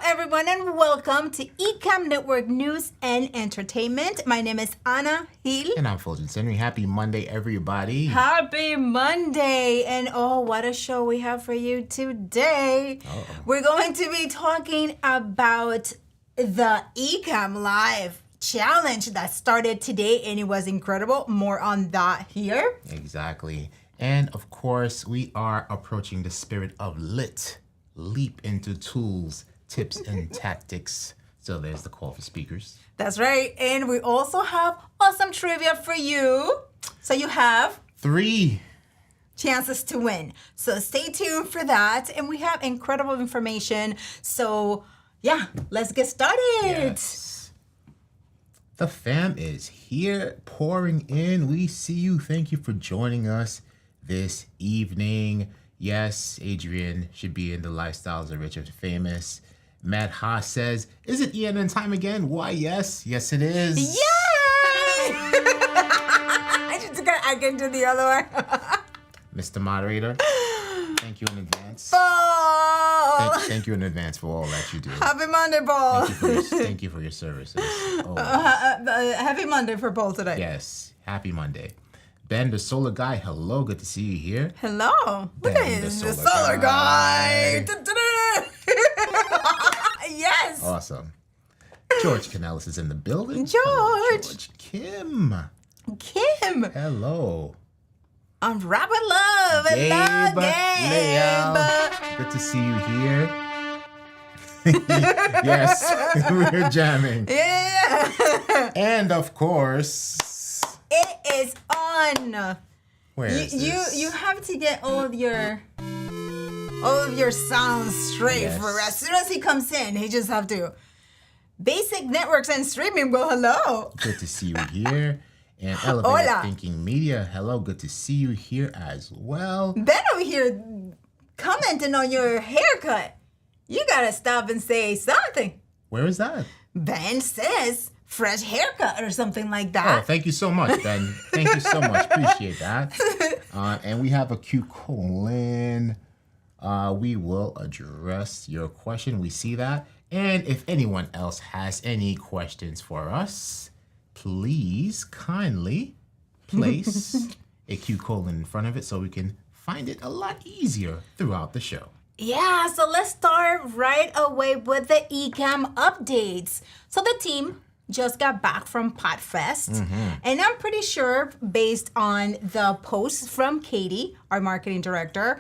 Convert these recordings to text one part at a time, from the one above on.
everyone, and welcome to Ecamm Network News and Entertainment. My name is Ana Gil. And I'm Fuljens. Happy Monday, everybody. Happy Monday. And oh, what a show we have for you today. Uh-oh. We're going to be talking about the Ecamm Live challenge that started today, and it was incredible. More on that here. Exactly. And of course, we are approaching the spirit of lit. Leap into tools, tips, and tactics. So there's the call for speakers. That's right. And we also have awesome trivia for you. So you have 3 chances to win. So stay tuned for that. And we have incredible information. So yeah, let's get started. Yes. The fam is here pouring in. We see you. Thank you for joining us this evening. Yes, Adrian should be in the lifestyles of rich and famous. Matt Haas says, is it ENN time again? Why, yes. Yes, it is. Yay! I can do the other one. Mr. Moderator, thank you in advance. Ball! Thank you in advance for all that you do. Happy Monday, Ball. Thank you for your services. Happy Monday for Ball today. Yes, happy Monday. Ben, the solar guy, hello, good to see you here. Hello. Look Ben, at him, the the solar solar guy. Yes. Awesome. George Canellis is in the building. George. Hello, George. Kim. Hello. I'm Rapid Love. Hello, Leal. Gabe. Good to see you here. Yes, we're jamming. Yeah. And of course, It is on. where is this? You have to get all of your sounds straight. Yes. For as soon as he comes in, he just have to basic networks and streaming. Well, hello. Good to see you here. And Elevated Hola. Thinking Media, hello, good to see you here as well. Ben over here commenting on your haircut. You gotta stop and say something. Where is that? Ben says fresh haircut or something like Oh, that. thank you so much, Ben. Thank you so much. Appreciate that. And we have a Q colon. We will address your question. We see that. And if anyone else has any questions for us, please kindly place a Q colon in front of it so we can find it a lot easier throughout the show. Yeah, so let's start right away with the Ecamm updates. So the team just got back from PodFest, and I'm pretty sure, based on the posts from Katie, our marketing director,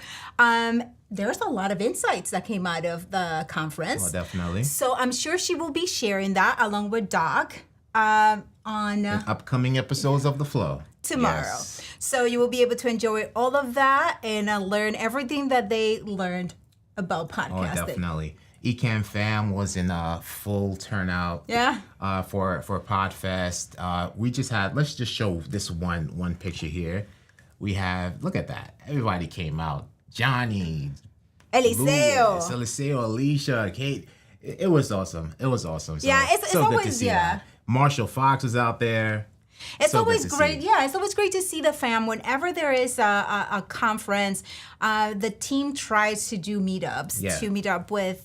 there's a lot of insights that came out of the conference. Oh, definitely. So I'm sure she will be sharing that along with Doc on Upcoming episodes of The Flow. tomorrow. Yes. So you will be able to enjoy all of that and learn everything that they learned about Oh, podcasting. definitely. Ecamm Fam was in a full turnout. Yeah. For PodFest. We just had, let's just show this one picture here. We have, look at that. Everybody came out. Johnny, Eliseo. Louis, Eliseo, Alicia, Kate. It was awesome. It was awesome. So, Yeah, it's so good always- to see yeah. that. Marshall Fox was out there. It's So good always to great. see. Yeah, it's always great to see the fam. Whenever there is a conference, the team tries to do meetups Yeah. to meet up with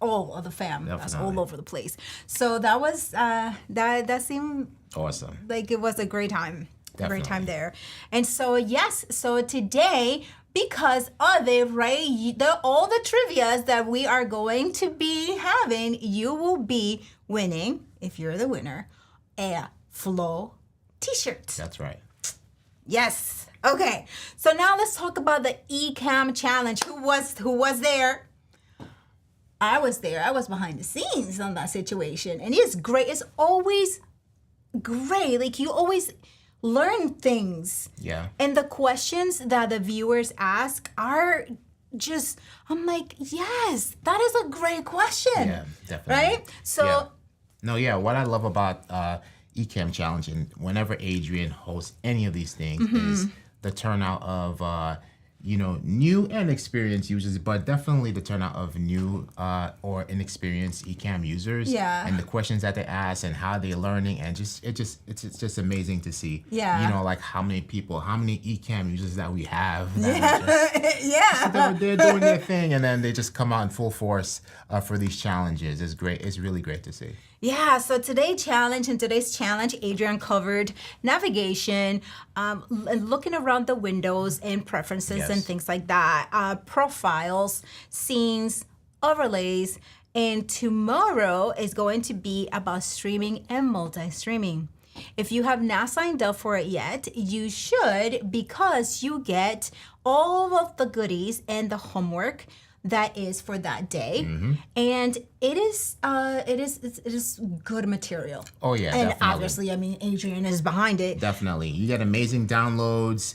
all of the fam. That's Definitely. all over the place. So that was that seemed Awesome. like it was a great time. A great time Definitely. there. And so yes, so today, because of it, right, all the trivias that we are going to be having, you will be winning, if you're the winner, a Flow t-shirt. That's right. Yes. Okay. So now let's talk about the Ecamm challenge. Who was there? I was there. I was behind the scenes on that situation. And it's great. It's always great. Like you always learn things. Yeah. And the questions that the viewers ask are just, I'm like, yes, that is a great question. Yeah, definitely. Right? So Yeah. No, yeah. What I love about Ecamm Challenge, and whenever Adrian hosts any of these things, is the turnout of new and experienced users, but definitely the turnout of new or inexperienced Ecamm users. Yeah. And the questions that they ask and how they're learning, and it's just amazing to see. Yeah. Like how many Ecamm users that we have. That Yeah. they're doing their thing, and then they just come out in full force for these challenges. It's great. It's really great to see. Yeah, so today's challenge, Adrian covered navigation, looking around the windows and preferences and things like that, profiles, scenes, overlays, and tomorrow is going to be about streaming and multi-streaming. If you have not signed up for it yet, you should, because you get all of the goodies and the homework that is for that day, and it is good material. Oh yeah, and definitely. Obviously, I mean, Adrian is behind it. Definitely, you get amazing downloads.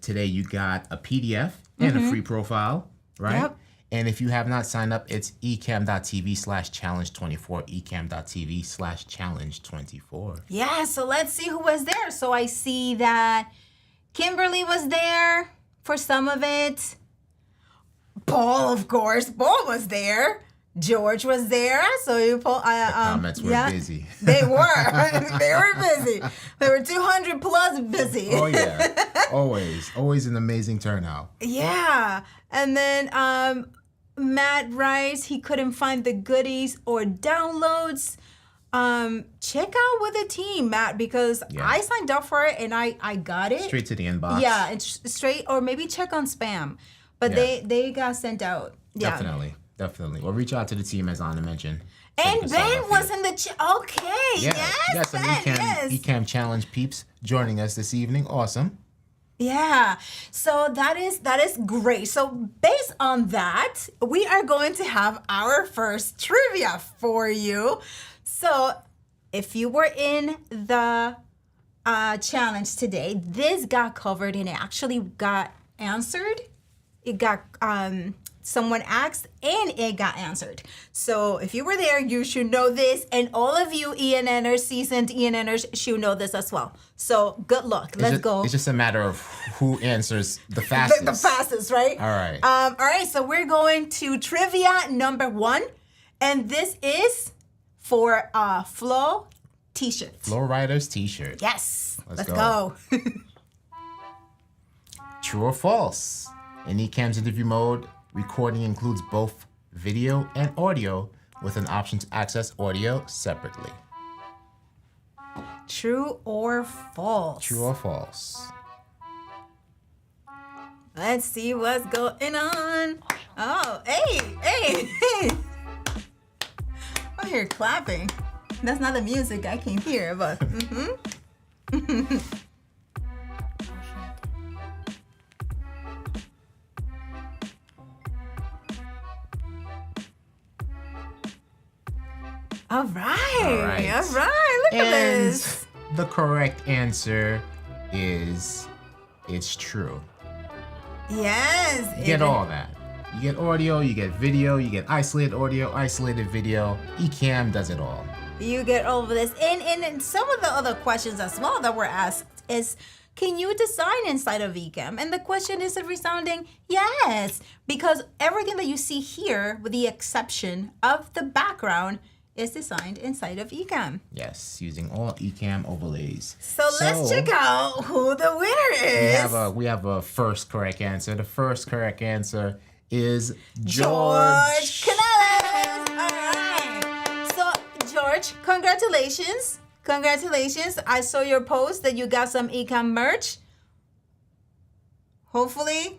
Today you got a PDF and a free profile, right? Yep. And if you have not signed up, it's ecamm.tv/challenge24, ecamm.tv/challenge24. Yeah, so let's see who was there. So I see that Kimberly was there for some of it. Paul, of course. Paul was there. George was there. So you Paul. Comments were busy. They were. They were busy. They were 200 plus busy. Oh yeah, always an amazing turnout. Yeah, and then Matt Rice, he couldn't find the goodies or downloads. Check out with the team, Matt, because I signed up for it and I got it Straight to the inbox. Yeah, it's straight, or maybe check on spam. But they got sent out. Yeah. Definitely. Well, reach out to the team, as Anna mentioned. And Ben was in the okay. Yeah. Yes, Got some Ecamm Challenge peeps joining us this evening. Awesome. Yeah. So that is great. So based on that, we are going to have our first trivia for you. So if you were in the challenge today, this got covered and it actually got answered. It got someone asked and it got answered. So if you were there, you should know this, and all of you ENNers, seasoned ENNers, should know this as well. So good luck. Let's go. It's just a matter of who answers the fastest. The fastest, right? All right. All right. So we're going to trivia number 1, and this is for Flo T-shirt. Flow Riders T-shirt. Yes. Let's go. go. True or false? In Ecamm's interview mode, recording includes both video and audio, with an option to access audio separately. True or false? True or false? Let's see what's going on. Oh, hey. I hear clapping. That's not the music I can hear, but All right. Look at this. The correct answer is it's true. Yes. You get all that. You get audio, you get video, you get isolated audio, isolated video. Ecamm does it all. You get all of this. And some of the other questions as well that were asked is, can you design inside of Ecamm? And the question is a resounding yes, because everything that you see here, with the exception of the background, is designed inside of Ecamm. Yes, using all Ecamm overlays. So let's check out who the winner is. We have a first correct answer. The first correct answer is George Canales. All right. So George, congratulations. I saw your post that you got some Ecamm merch. Hopefully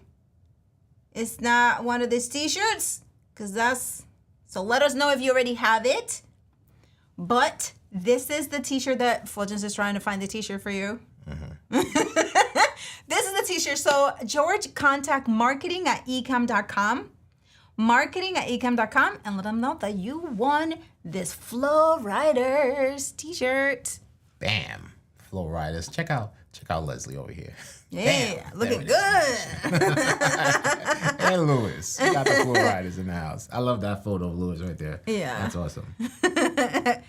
it's not one of these t-shirts, so let us know if you already have it. But this is the t-shirt that Fuljens is trying to find the t-shirt for you. This is the t-shirt. So George, contact marketing@ecamm.com. Marketing@ecamm.com, and let them know that you won this Flow Riders t-shirt. Bam. Flow Riders. Check out Leslie over here. Yeah, Bam. looking good. And Lewis. We got the Flow Riders in the house. I love that photo of Lewis right there. Yeah. That's awesome. That's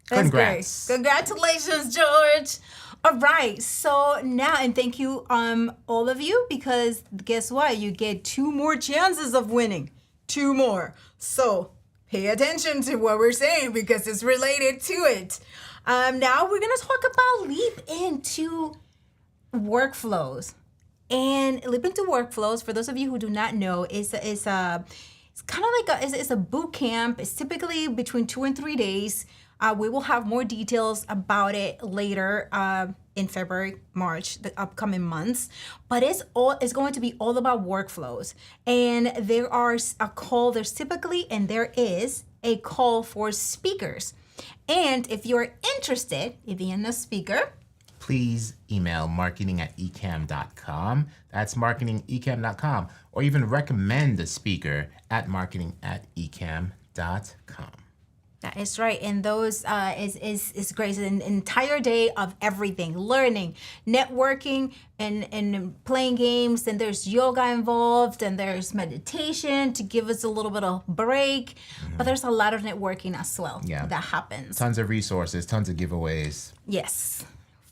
Congrats. Great. Congratulations, George. All right, so now, and thank you all of you, because guess what? You get 2 more chances of winning. 2 more. So pay attention to what we're saying because it's related to it. Now we're gonna talk about leap into workflows. And leap into workflows, for those of you who do not know, it's kind of like it's a boot camp. It's typically between 2 and 3 days. We will have more details about it later in February, March, the upcoming months. But it's going to be all about workflows. And there's typically, and there is a call for speakers. And if you're interested in being a speaker, please email marketing@ecamm.com. That's marketing@ecamm.com. Or even recommend a speaker at marketing@ecamm.com. that is right. And those is great. It's an entire day of everything, learning, networking, and playing games. And there's yoga involved, and there's meditation to give us a little bit of break. But there's a lot of networking as well that happens. Tons of resources, tons of giveaways. Yes.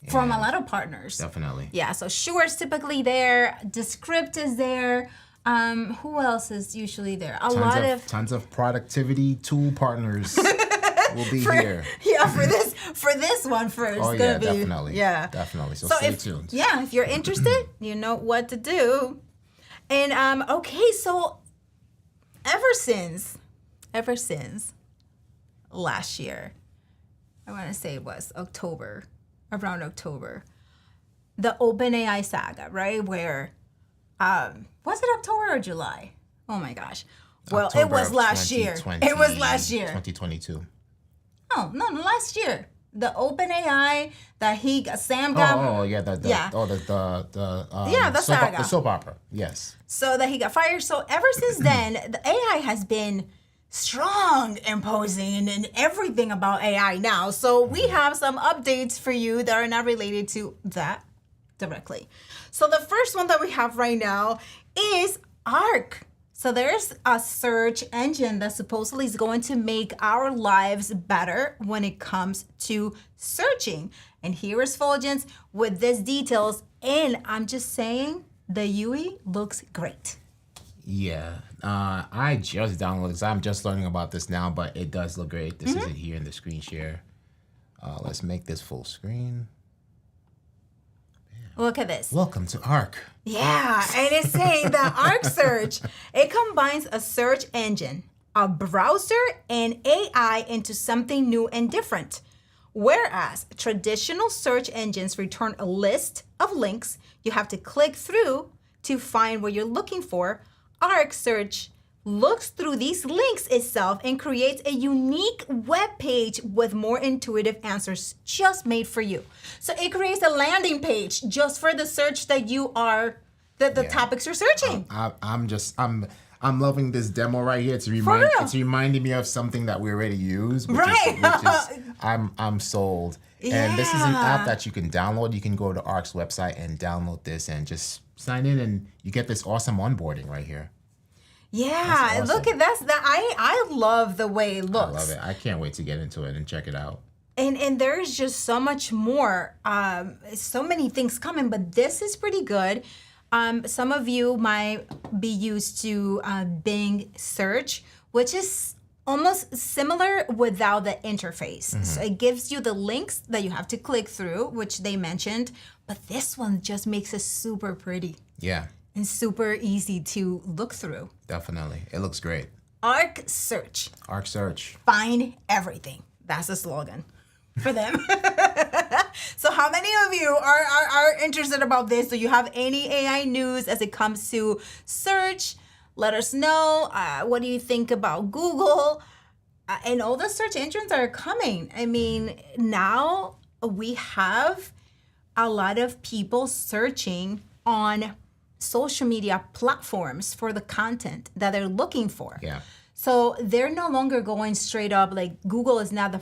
From a lot of partners. Definitely. Yeah, so Shure's typically there. Descript is there. Who else is usually there? Tons of productivity tool partners will be here. Yeah, for this one first. Oh yeah, definitely. Yeah, definitely. So stay tuned. Yeah, if you're interested, you know what to do. And okay, so ever since last year, I want to say it was around October, the OpenAI saga, right? Where was it October or July? Oh my gosh. Well, October it was last year. It was last year. 2022. Oh, no, last year. The OpenAI that Sam got. The saga. The soap opera. Yes. So that he got fired. So ever since then, the AI has been strong, imposing, and everything about AI now. So we have some updates for you that are not related to that directly. So the first one that we have right now is Arc. So there's a search engine that supposedly is going to make our lives better when it comes to searching. And here is Fuljens with these details. And I'm just saying, the UI looks great. Yeah, I just downloaded this. I'm just learning about this now, but it does look great. This is it here in the screen share. Let's make this full screen. Look at this. Welcome to Arc. Yeah, and it's saying that Arc Search, it combines a search engine, a browser, and AI into something new and different. Whereas traditional search engines return a list of links you have to click through to find what you're looking for, Arc Search looks through these links itself and creates a unique web page with more intuitive answers just made for you. So it creates a landing page just for the search that you are, the topics you're searching. I'm loving this demo right here. It's reminding me of something that we already use, which is I'm sold. Yeah. And this is an app that you can download. You can go to Arc's website and download this and just sign in, and you get this awesome onboarding right here. Yeah, awesome. Look at that. I love the way it looks. I love it. I can't wait to get into it and check it out. And there's just so much more. So many things coming, but this is pretty good. Some of you might be used to Bing search, which is almost similar without the interface. Mm-hmm. So it gives you the links that you have to click through, which they mentioned, but this one just makes it super pretty. Yeah. And super easy to look through. Definitely. It looks great. Arc Search. Arc Search. Find everything. That's the slogan for them. So how many of you are interested about this? Do you have any AI news as it comes to search? Let us know. What do you think about Google? And all the search engines are coming. I mean, now we have a lot of people searching on social media platforms for the content that they're looking for. Yeah. So they're no longer going straight up, like Google is now the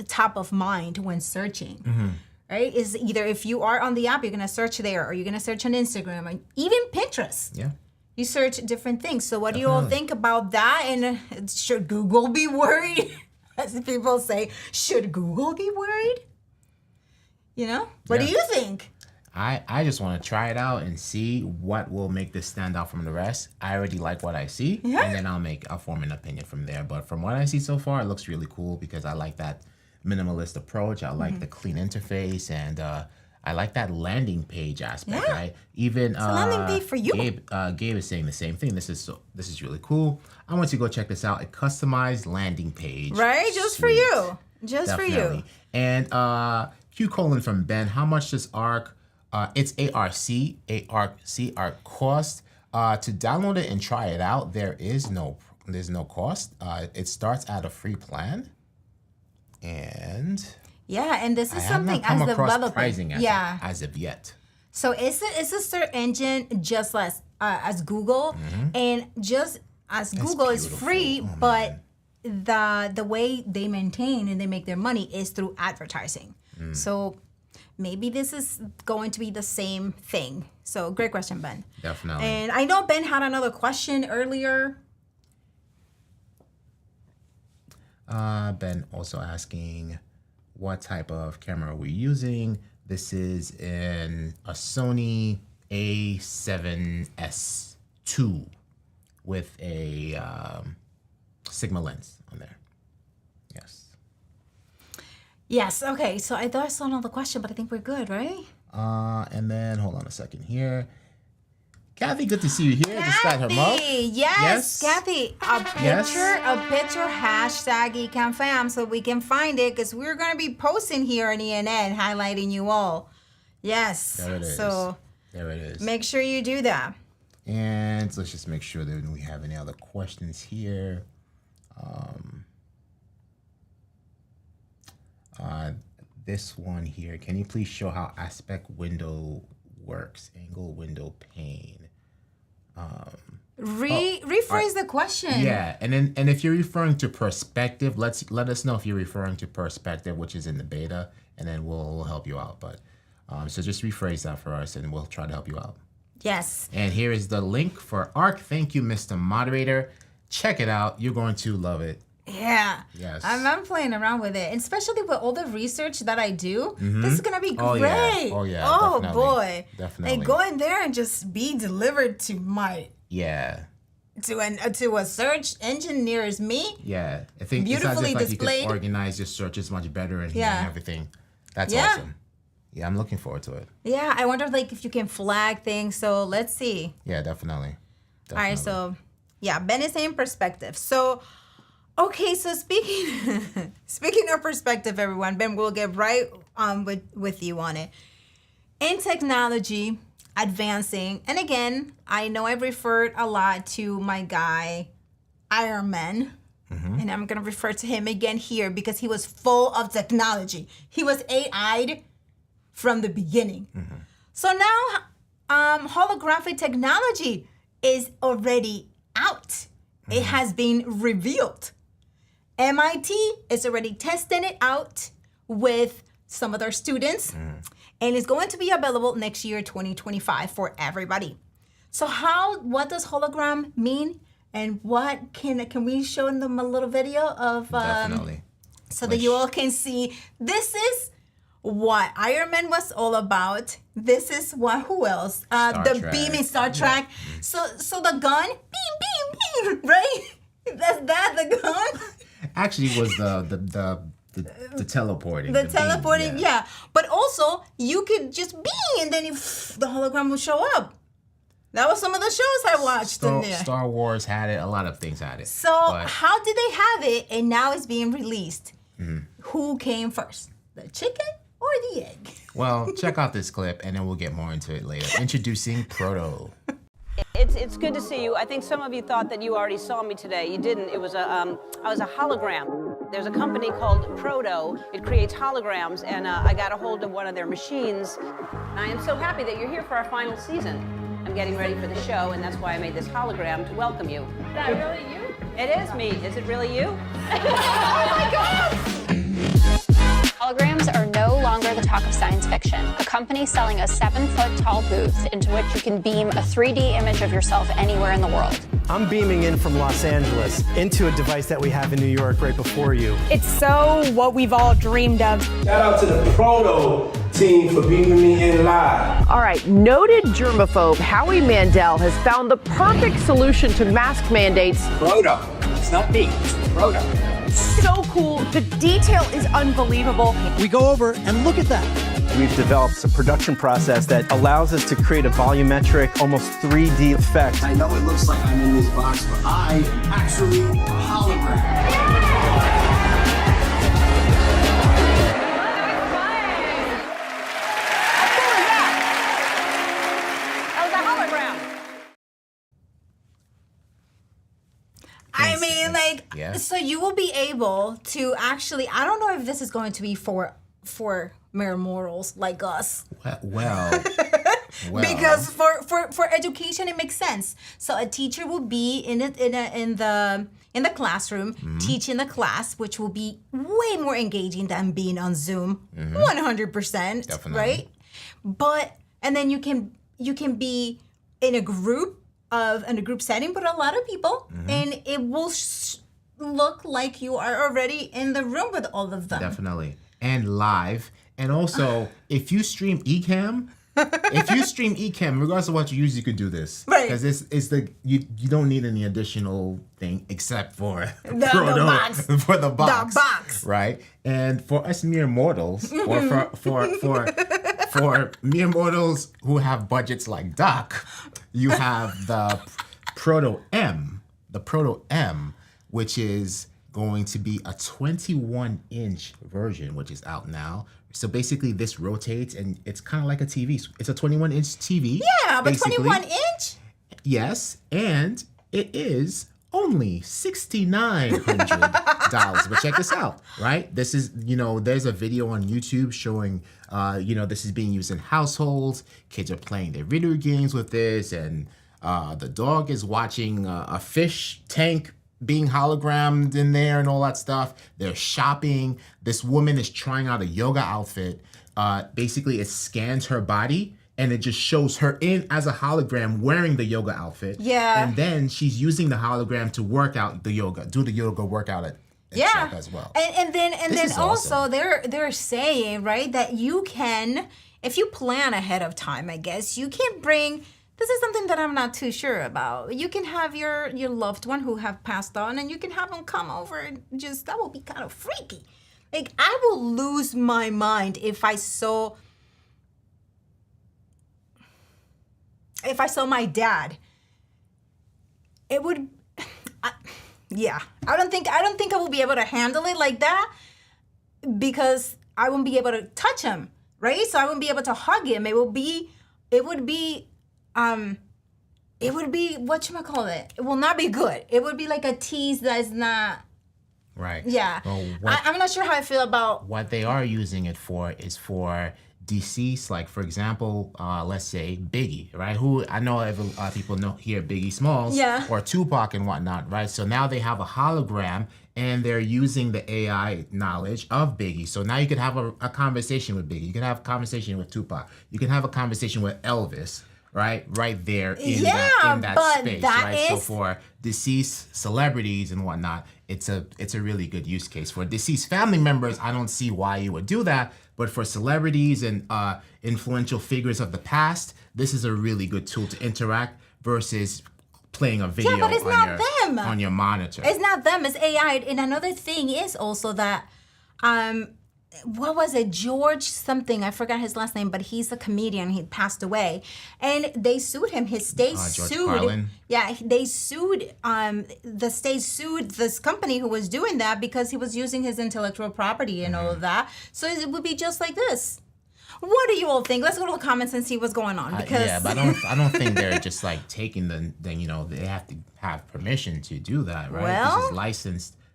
top of mind when searching, right? Is either if you are on the app, you're gonna search there, or you're gonna search on Instagram, or even Pinterest. Yeah. You search different things. So what do you all think about that? And should Google be worried? As people say, should Google be worried? You know? What do you think? I just want to try it out and see what will make this stand out from the rest. I already like what I see, and then I'll form an opinion from there. But from what I see so far, it looks really cool because I like that minimalist approach. I like the clean interface, and I like that landing page aspect, right? Even it's a landing page for you. Gabe is saying the same thing. This is really cool. I want you to go check this out. A customized landing page, right? Just for you, for you. And Q colon from Ben. How much does ARC? It's ARC cost. To download it and try it out, there's no cost. It starts at a free plan, and and this is something as developing. Pricing as of yet. So it's a search engine just as Google, and just as Google is free, but the way they maintain and they make their money is through advertising. So maybe this is going to be the same thing. So great question, Ben. Definitely. And I know Ben had another question earlier. Ben also asking what type of camera we're using. This is a Sony A7S II with a Sigma lens on there. Yes. Yes, okay. So I thought I saw another question, but I think we're good, right? And then hold on a second here. Kathy, good to see you here. Just got her mug. Yes, Kathy. A picture, hashtag Ecamm Fam, so we can find it, because we're going to be posting here on ENN, highlighting you all. Yes. There it is. So there it is. Make sure you do that. And let's just make sure that we have any other questions here. This one here, can you please show how aspect window works? Angle window pane. Rephrase the question. Yeah, and if you're referring to perspective, let us know if you're referring to perspective, which is in the beta, and then we'll help you out. But so just rephrase that for us, and we'll try to help you out. Yes. And here is the link for ARC. Thank you, Mr. Moderator. Check it out. You're going to love it. Yeah. Yes. I'm playing around with it, and especially with all the research that I do. This is gonna be great. Oh yeah. Oh definitely. boy. Definitely. Like, go in there and just be delivered to to a search engine near as me. Yeah. I think beautifully it's as if, displayed. You can organize your searches much better in here and everything. That's awesome. Yeah, I'm looking forward to it. Yeah, I wonder if you can flag things. So let's see. Yeah, definitely. All right. So Ben is saying perspective. So. Okay, so speaking of perspective, everyone, Ben, we'll get right on with you on it. In technology, advancing, and again, I know I've referred a lot to my guy, Iron Man, and I'm going to refer to him again here because he was full of technology. He was AI'd from the beginning. So now holographic technology is already out. It has been revealed. MIT is already testing it out with some of their students, and it's going to be available next year, 2025, for everybody. So what does hologram mean, and what can we show them a little video of definitely, so that you all can see this is what Iron Man was all about. This is who else? The beam in Star Trek. Yeah. So the gun, beam, right? That's the gun. Actually, it was the teleporting. The teleporting, beam, yeah. But also, you could just beam, and then the hologram will show up. That was some of the shows I watched in there. Star Wars had it. A lot of things had it. So how did they have it, and now it's being released? Who came first, the chicken or the egg? Well, check out this clip, and then we'll get more into it later. Introducing Proto. It's good to see you. I think some of you thought that you already saw me today. You didn't. It was I was a hologram. There's a company called Proto. It creates holograms, and I got a hold of one of their machines. And I am so happy that you're here for our final season. I'm getting ready for the show, and that's why I made this hologram to welcome you. Is that really you? It is me. Is it really you? Oh my God! Holograms are no longer the talk of science fiction. A company selling a 7-foot-tall booth into which you can beam a 3D image of yourself anywhere in the world. I'm beaming in from Los Angeles into a device that we have in New York right before you. It's so what we've all dreamed of. Shout out to the Proto team for beaming me in live. All right, noted germaphobe Howie Mandel has found the perfect solution to mask mandates. Proto. It's not me, it's Proto. So cool. The detail is unbelievable. We go over and look at that. We've developed a production process that allows us to create a volumetric, almost 3D effect. I know it looks like I'm in this box, but I am actually a hologram. I mean, like, Yeah. so you will be able to actually, I don't know if this is going to be for mere mortals like us. Well, Because for education it makes sense. So a teacher will be in the classroom teaching the class, which will be way more engaging than being on Zoom. 100%. Definitely. Right? But and then you can be in a group setting, but a lot of people, and it will look like you are already in the room with all of them. Definitely. And live. And also, if you stream Ecamm, regardless of what you use, you could do this. Right. Because it's you don't need any additional thing except for the box. for the box. The box. Right. And for us mere mortals, or for mere mortals who have budgets like Doc, you have the Proto M, which is going to be a 21-inch version, which is out now. So basically, this rotates, and it's kind of like a TV. It's a 21-inch TV. Yeah, but basically. 21-inch? Yes, and it is only $6,900. But check this out, right? This is, there's a video on YouTube showing, this is being used in households. Kids are playing their video games with this, and the dog is watching a fish tank being hologrammed in there and all that stuff. They're shopping. This woman is trying out a yoga outfit. Basically, it scans her body and it just shows her in as a hologram wearing the yoga outfit. Yeah. And then she's using the hologram to work out do the yoga workout at shop as well. And then is also awesome. they're saying, right, that you can, if you plan ahead of time, I guess, you can bring. This is something that I'm not too sure about. You can have your loved one who have passed on, and you can have them come over and that will be kind of freaky. Like, I will lose my mind if I saw my dad. It would, I don't think I will be able to handle it like that, because I won't be able to touch him, right? So I won't be able to hug him. It would be whatchamacallit? It will not be good. It would be like a tease that is not. Right. Yeah. Well, I'm not sure how I feel about. What they are using it for is for deceased, like, for example, let's say Biggie, right? Who I know a lot of people know here, Biggie Smalls, or Tupac and whatnot, right? So now they have a hologram, and they're using the AI knowledge of Biggie. So now you can have a conversation with Biggie. You can have a conversation with Tupac. You can have a conversation with Elvis. Right there in that space, right? So for deceased celebrities and whatnot, it's a really good use case. For deceased family members, I don't see why you would do that, but for celebrities and influential figures of the past, this is a really good tool to interact versus playing a video but it's not them. on your monitor. It's not them. It's AI. And another thing is also that, what was it? George something. I forgot his last name, but he's a comedian. He passed away, and they sued him. His state George sued. Carlin. Yeah, they sued. The state sued this company who was doing that because he was using his intellectual property and all of that. So it would be just like this. What do you all think? Let's go to the comments and see what's going on. Because but I don't think they're just like taking they have to have permission to do that, right? Well,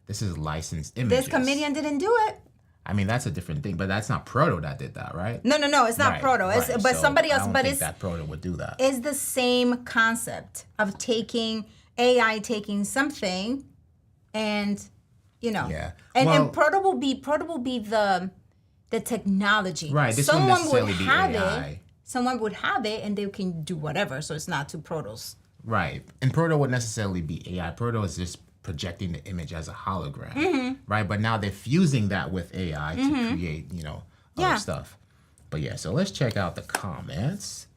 This is licensed images. This comedian didn't do it. I mean, that's a different thing, but that's not Proto that did that, right? No, it's not Proto. It's, right. But So somebody else. I don't But think it's that Proto would do that. It's the same concept of taking AI taking something, and Yeah. and Proto will be the technology. Right. This Someone wouldn't necessarily would be have AI. it. Someone would have it, and they can do whatever. So it's not two Protos. Right. And Proto would necessarily be AI. Proto is just projecting the image as a hologram, right? But now they're fusing that with AI to create, other stuff. But yeah, so let's check out the comments.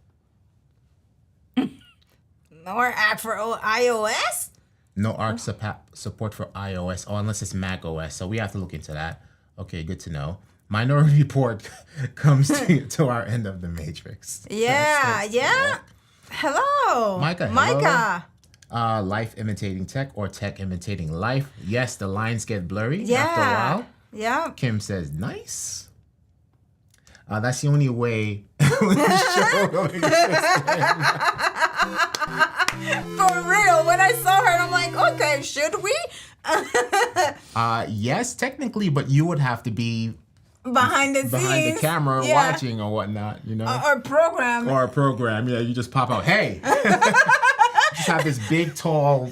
Or app for iOS? No ARC support for iOS, unless it's Mac OS. So we have to look into that. Okay, good to know. Minority Report comes to our end of the matrix. Yeah, yeah. Hello. Micah, Micah. hello. Life imitating tech or tech imitating life. Yes, the lines get blurry Yeah. after a while. Yeah. Kim says, nice. That's the only way the show will exist. For real. When I saw her, I'm like, okay, should we? Yes, technically, but you would have to be Behind the behind scenes. the camera watching or whatnot, you know? Or program. Or a program, yeah, you just pop out, hey! Just have this big, tall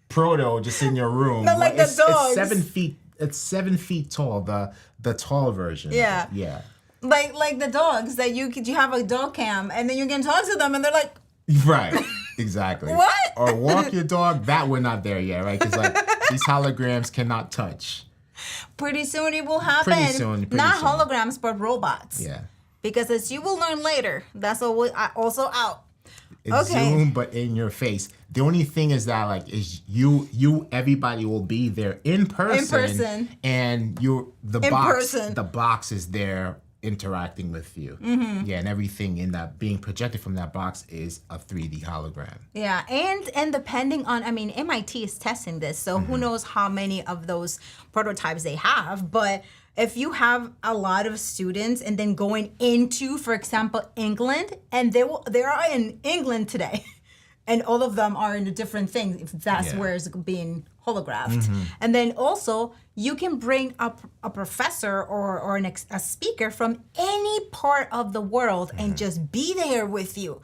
proto just in your room. Not like the dogs. It's 7 feet tall, the tall version. Yeah. Yeah. Like the dogs that you have a dog cam and then you can talk to them and they're like, Right, exactly. What? Or walk your dog, that we're not there yet, right? Because like these holograms cannot touch. pretty soon it will happen. Pretty soon. Not holograms, but robots. Yeah. Because as you will learn later, that's also out. It's Okay. Zoom, but in your face. The only thing is that like is everybody will be there in person. In person. And the box is there interacting with you. Mm-hmm. Yeah, and everything in that being projected from that box is a 3D hologram. Yeah, and depending on, MIT is testing this, so who knows how many of those prototypes they have, but if you have a lot of students and then going into, for example, England, and they are in England today, and all of them are in a different thing, if that's where it's being holographed. And then also, you can bring up a professor or a speaker from any part of the world and just be there with you,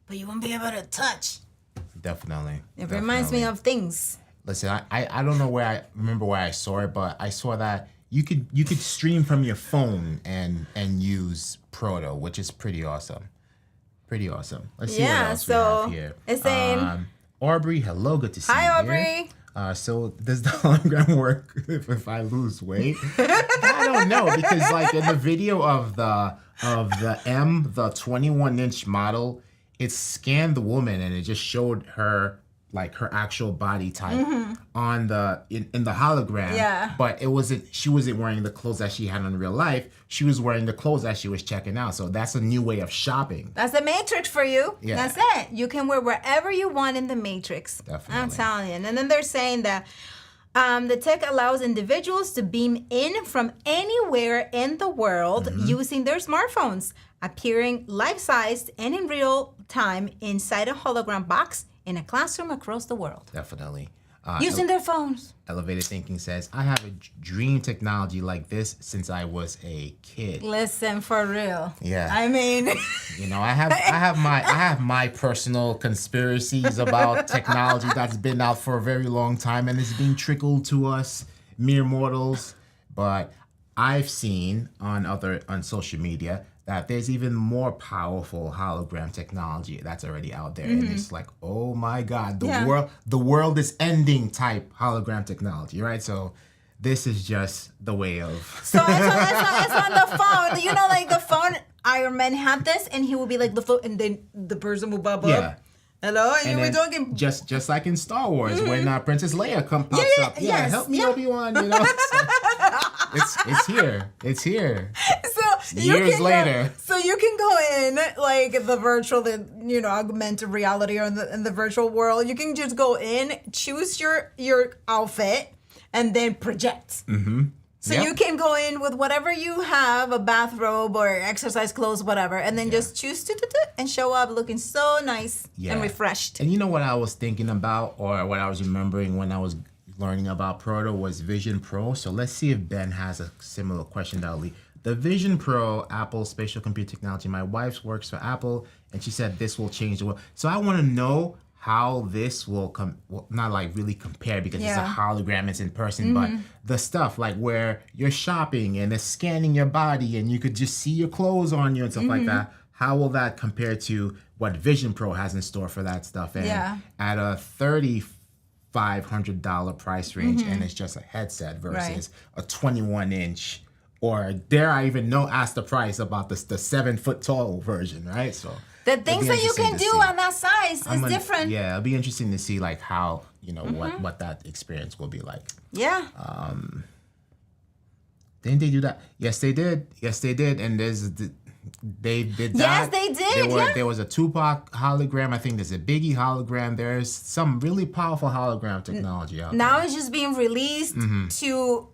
but you won't be able to touch. Definitely. It reminds me of things. Listen, I don't know where I remember where I saw it, but I saw that you could stream from your phone and use Proto, which is pretty awesome. Pretty awesome. Let's see what else we have here. It's saying, Aubrey, hello, good to see you. hi, Aubrey. So does the hologram work if I lose weight? I don't know, because like in the video of the 21-inch model, it scanned the woman and it just showed her like her actual body type on in the hologram. Yeah. But she wasn't wearing the clothes that she had in real life. She was wearing the clothes that she was checking out. So that's a new way of shopping. That's the Matrix for you. Yeah. That's it. You can wear wherever you want in the Matrix. Definitely. I'm telling you. And then they're saying that the tech allows individuals to beam in from anywhere in the world using their smartphones, appearing life-sized and in real time inside a hologram box in a classroom across the world. Definitely. Using their phones. Elevated Thinking says, I have a dream technology like this since I was a kid. Listen, for real. Yeah. I mean, You know, I have my personal conspiracies about technology that's been out for a very long time and it's being trickled to us mere mortals. But I've seen on social media that there's even more powerful hologram technology that's already out there, and it's like, oh my God, the world is ending type hologram technology, right? So this is just the way of. so it's on the phone. You know, like the phone. Iron Man had this, and he would be like the phone, and then the person would pop up. Hello, and you were talking. Just like in Star Wars when Princess Leia pops up. Yeah, yes, help me, Obi-Wan. You know, it's here. It's here. So Years later. So you can go in like the virtual, augmented reality or in the virtual world. You can just go in, choose your outfit, and then project. So you can go in with whatever you have, a bathrobe or exercise clothes, whatever, and then just choose to and show up looking so nice and refreshed. And you know what I was thinking about, or what I was remembering when I was learning about Proto, was Vision Pro. So let's see if Ben has a similar question that'll lead. The Vision Pro, Apple spatial computer technology. My wife works for Apple, and she said this will change the world. So I want to know how this will not like really compare, because it's a hologram, it's in person, but the stuff like where you're shopping and it's scanning your body and you could just see your clothes on you and stuff like that. How will that compare to what Vision Pro has in store for that stuff? And at a $3,500 price range, and it's just a headset versus a 21-inch or dare I even ask the price about the 7 foot tall version, right? So the things that you can do on that size is different. Yeah, it'll be interesting to see like how what that experience will be like. Yeah. Didn't they do that? Yes, they did. And they did that. Yes, they did. There was a Tupac hologram. I think there's a Biggie hologram. There's some really powerful hologram technology out there. Now it's just being released to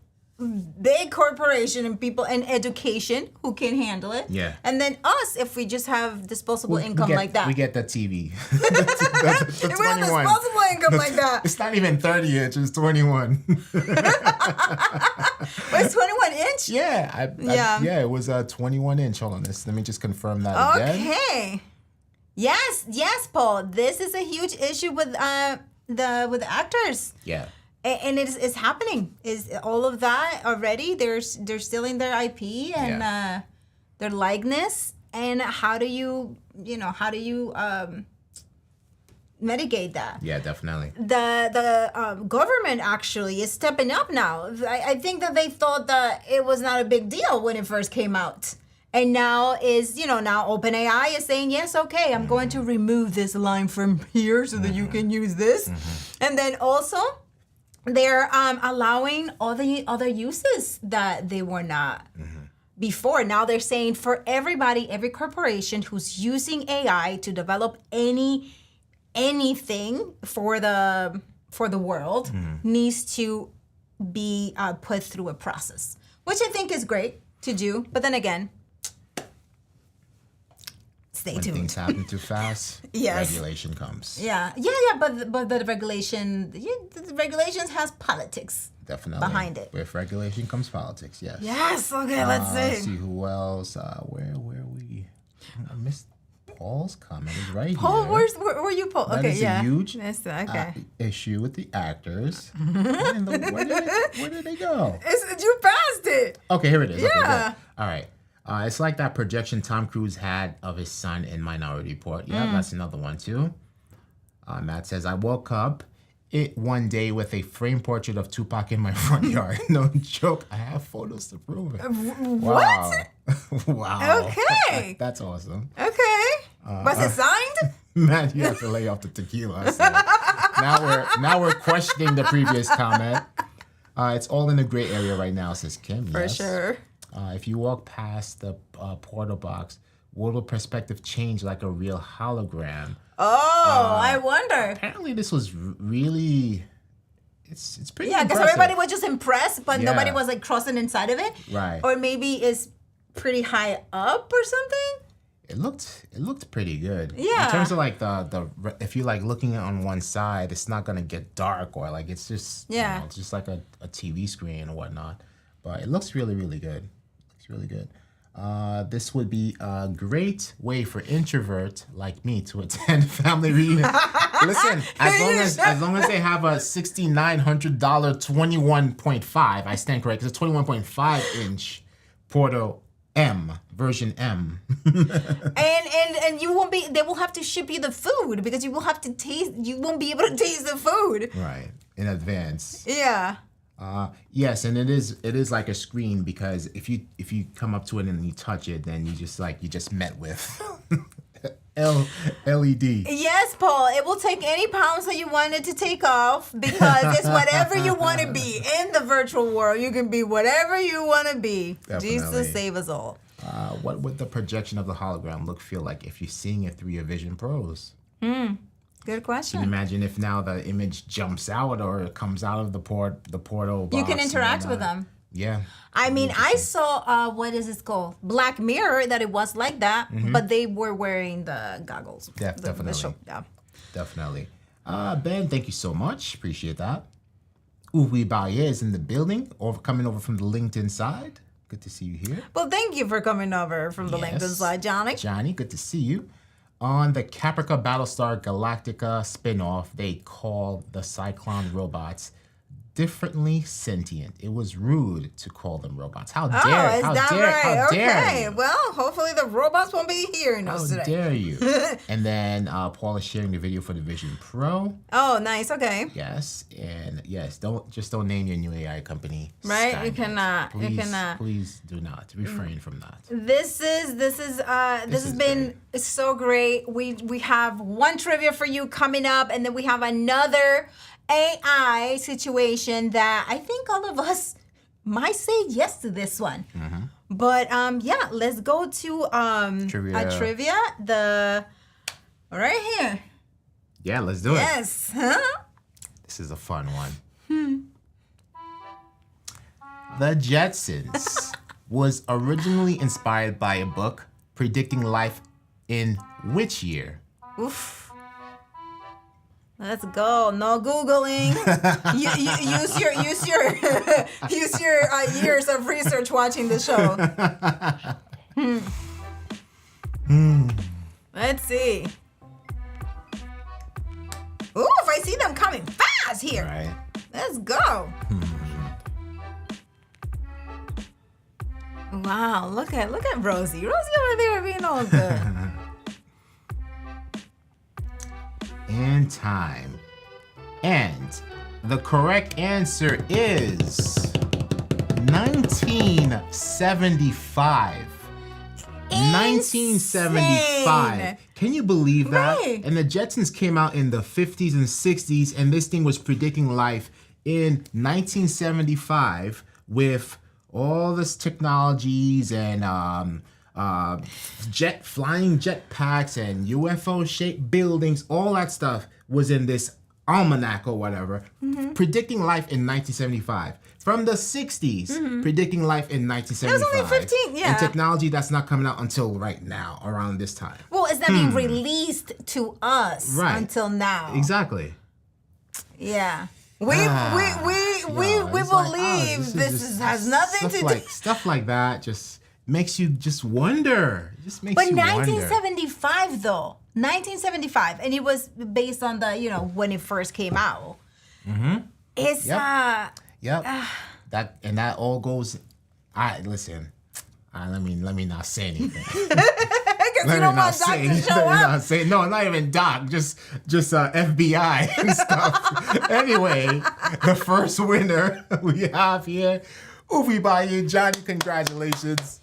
big corporation and people in education who can handle it. Yeah. And then us, if we just have disposable income like that. We get the TV. the If we have disposable income like that. It's not even 30 inch, it's 21. But it's 21 inch? Yeah. Yeah, it was a 21 inch. Hold on, let me just confirm that again. Okay. Yes, Paul. This is a huge issue with the actors. Yeah. And it's happening. Is all of that already? They're stealing their IP and their likeness. And how do you mitigate that? Yeah, definitely. The government actually is stepping up now. I think that they thought that it was not a big deal when it first came out. And now OpenAI is saying, yes, okay, I'm going to remove this line from here so that you can use this. And then also, they're allowing all the other uses that they were not before. Now they're saying for everybody, every corporation who's using AI to develop anything for the world needs to be put through a process, which I think is great to do. But then again, stay tuned. Things happen too fast, regulation comes. Yeah. But the regulations has politics. Definitely. Behind it. With regulation comes politics, yes. Yes, okay, let's see. Let's see who else. Where were we? I missed Paul's comment. It's right Paul, here. Where you, Paul? That Okay, is yeah. a huge issue with the actors. Where did they go? You passed it. Okay, here it is. Yeah. Okay, good. All right. It's like that projection Tom Cruise had of his son in Minority Report. Yeah, that's another one too. Matt says, I woke up one day with a framed portrait of Tupac in my front yard. No joke. I have photos to prove it. Wow. Wow. Okay. That's awesome. Okay. Was it signed? Man, you have to lay off the tequila. So now we're questioning the previous comment. It's all in the gray area right now, says Kim. For sure. If you walk past the portal box, will perspective change like a real hologram? Oh, I wonder. Apparently, this was really. It's pretty. Yeah, because everybody was just impressed, but nobody was like crossing inside of it. Right. Or maybe it's pretty high up or something. It looked pretty good. Yeah. In terms of like the if you like looking on one side, it's not gonna get dark or like it's just it's just like a TV screen or whatnot. But it looks really, really good. Looks really good. This would be a great way for introvert like me to attend family reunion. Listen, as long as they have a $6,900 21.5, I stand correct. It's a 21.5 inch Portal M, version M. and you won't be. They will have to ship you the food because you will have to taste. You won't be able to taste the food. Right, in advance. Yeah. Yes, and it is like a screen because if you come up to it and you touch it, then you just met with LED. Yes, Paul. It will take any pounds that you wanted to take off because it's whatever you want to be in the virtual world. You can be whatever you want to be. Definitely. Jesus save us all. What would the projection of the hologram feel like if you're seeing it through your Vision Pros? Good question. Can you imagine if now the image jumps out or it comes out of the portal box? You can interact with them. Yeah. I mean, I saw, what is this called? Black Mirror, that it was like that, but they were wearing the goggles. Yeah, definitely. Definitely. Ben, thank you so much. Appreciate that. Uwe Baye is in the building, coming over from the LinkedIn side. Good to see you here. Well, thank you for coming over from the LinkedIn side, Johnny. Johnny, good to see you. On the Caprica Battlestar Galactica spinoff, they call the Cyclone robots differently sentient. It was rude to call them robots. How dare? Oh, is how that dare? right? How dare Okay. you? Well, hopefully the robots won't be hearing us How today. dare you? And then Paul is sharing the video for the Vision Pro. Oh, nice. Okay. Yes, and yes, don't name your new AI company. Right? You Skynet. cannot. Please, You cannot. Please do not refrain from that. This has been so great. We have one trivia for you coming up, and then we have another AI situation that I think all of us might say yes to this one. But yeah, let's go to Trivia. a trivia. Right here. Yeah, let's do it. Yes. Huh? This is a fun one. The Jetsons was originally inspired by a book predicting life in which year? Oof. Let's go. No Googling. Use your years of research watching the show. Let's see. Ooh, if I see them coming fast here. Right. Let's go. Wow, look at Rosie. Rosie over there being all good. And time. And the correct answer is 1975. 1975. Can you believe that? Right. And the Jetsons came out in the 50s and 60s, and this thing was predicting life in 1975 with all this technologies and flying jet packs and UFO-shaped buildings. All that stuff was in this almanac or whatever, predicting life in 1975. From the 60s, predicting life in 1975. It was only 15, yeah. And technology that's not coming out until right now, around this time. Well, it's not being released to us Until until now. Exactly. Yeah. We it's believe this has nothing to do. Stuff like that just makes you just wonder. It just makes But you wonder. 1975 though, 1975, and it was based on the when it first came out. It's Yep. That all goes. Listen. Let me not say anything. Because you don't want Doc to show up. No, not even Doc. Just FBI and stuff. Anyway, the first winner we have here, Ufi Bayou. Johnny, congratulations.